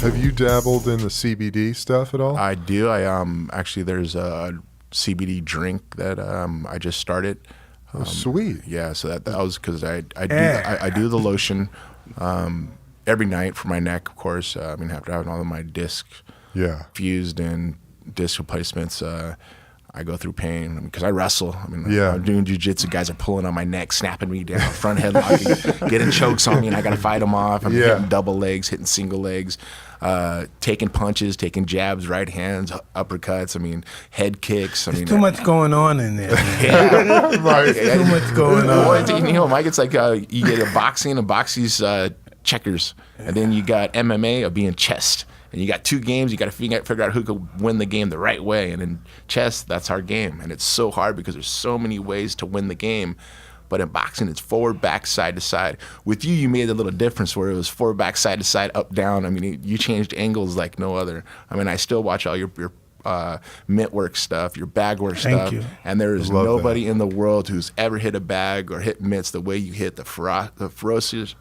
Have you dabbled in the CBD stuff at all? I do. I actually there's a CBD drink that I just started. Oh, sweet. Yeah, so that was because I do the lotion every night for my neck, of course. After having all of my discs fused and disc replacements, I go through pain because I wrestle. I'm doing jiu-jitsu. Guys are pulling on my neck, snapping me down, front headlocking, getting chokes on me, and I got to fight them off. I'm hitting double legs, hitting single legs, taking punches, taking jabs, right hands, uppercuts. Head kicks. There's too much going on in there. Right. Too much going on. Mike, it's like you get a boxing's checkers, and then you got MMA of being chess. And you got two games, you got to figure out who could win the game the right way. And in chess, that's our game. And it's so hard because there's so many ways to win the game. But in boxing, it's forward, back, side to side. With you made a little difference where it was forward, back, side to side, up, down. You changed angles like no other. I still watch all your mitt work stuff, your bag work stuff. Thank you. And there is nobody in the world who's ever hit a bag or hit mitts the way you hit the ferocious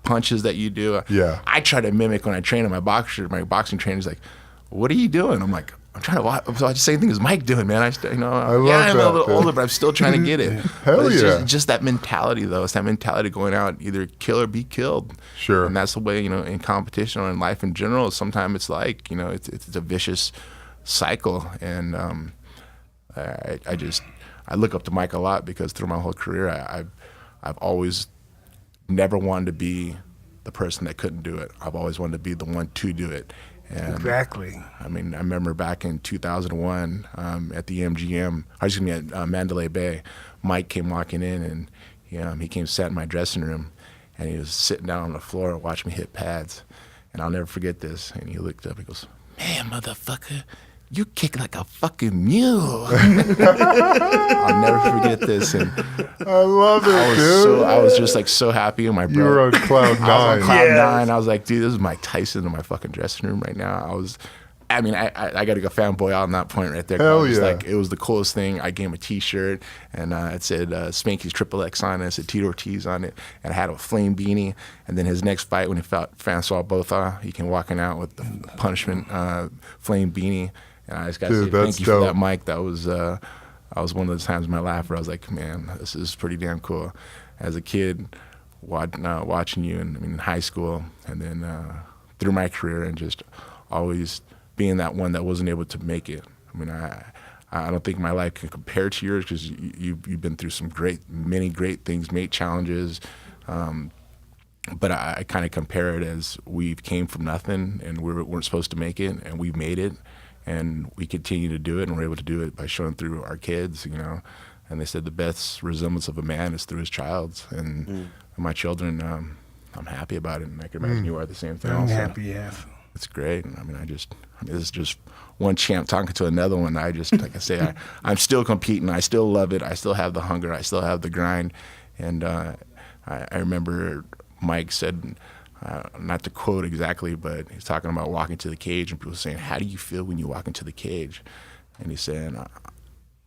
punches that you do. I try to mimic when I train. My boxing trainer's like, "What are you doing?" I'm like, "I'm trying to watch the same thing as Mike doing, man." I'm a little older, but I'm still trying to get it. It's just that mentality, though. It's that mentality going out, either kill or be killed. Sure. And that's the way, in competition or in life in general. Sometimes it's like, it's a vicious cycle. And I look up to Mike a lot because through my whole career, I've always never wanted to be the person that couldn't do it. I've always wanted to be the one to do it. And exactly. I remember back in 2001 at the MGM, at Mandalay Bay, Mike came walking in and he came sat in my dressing room and he was sitting down on the floor and watching me hit pads. And I'll never forget this. And he looked up and goes, "Man, motherfucker, you kick like a fucking mule." I'll never forget this. And I love it, dude. I was just so happy in my You were on cloud nine. I was on cloud nine. I was like, dude, this is Mike Tyson in my fucking dressing room right now. I got to go fanboy out on that point right there. Hell yeah. It was the coolest thing. I gave him a T-shirt, and it said Spanky's XXX on it. It said Tito Ortiz on it, and I had a flame beanie. And then his next fight, when he fought Francois Botha, he came walking out with the punishment flame beanie. And I just got to say thank you for that, Mike. That was one of those times in my life where I was like, man, this is pretty damn cool. As a kid, watching you in high school, and then through my career, and just always being that one that wasn't able to make it. I don't think my life can compare to yours because you've been through many great things, made challenges. But I kind of compare it as we came from nothing and we weren't supposed to make it, and we made it. And we continue to do it, and we're able to do it by showing through our kids, And they said the best resemblance of a man is through his child's. And my children, I'm happy about it, and I can imagine you are the same thing. I'm happy, yes. It's great. This is just one champ talking to another one. Like I say, I'm still competing. I still love it. I still have the hunger. I still have the grind. And I remember Mike said, not to quote exactly, but he's talking about walking to the cage, and people saying, "How do you feel when you walk into the cage?" And he's saying,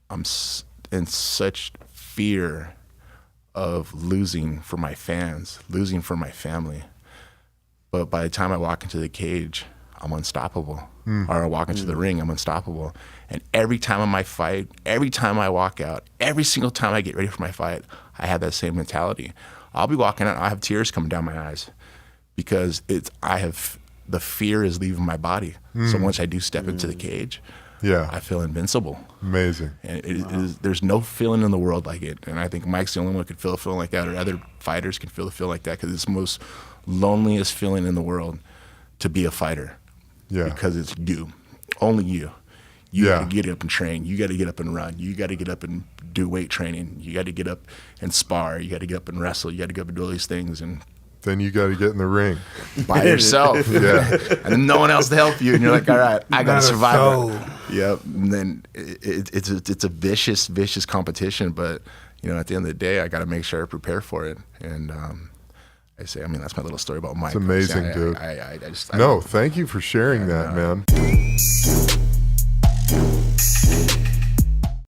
"I'm in such fear of losing for my fans, losing for my family. But by the time I walk into the cage, I'm unstoppable. Or I walk into the ring, I'm unstoppable. And every time in my fight, every time I walk out, every single time I get ready for my fight, I have that same mentality. I'll be walking out, I have tears coming down my eyes because the fear is leaving my body. So once I do step into the cage, I feel invincible. Amazing. And there's no feeling in the world like it. And I think Mike's the only one who can feel a feeling like that, or other fighters can feel a feeling like that, because it's the most loneliest feeling in the world to be a fighter. Yeah. Because it's you, only you. You got to get up and train. You got to get up and run. You got to get up and do weight training. You got to get up and spar. You got to get up and wrestle. You got to get up and do all these things. And then you got to get in the ring by yourself. Yeah. And no one else to help you. And you're like, all right, I got to survive it. Yep. And then it's a vicious competition. But, at the end of the day, I got to make sure I prepare for it. And I say, that's my little story about Mike. It's amazing, dude. Thank you for sharing that, man.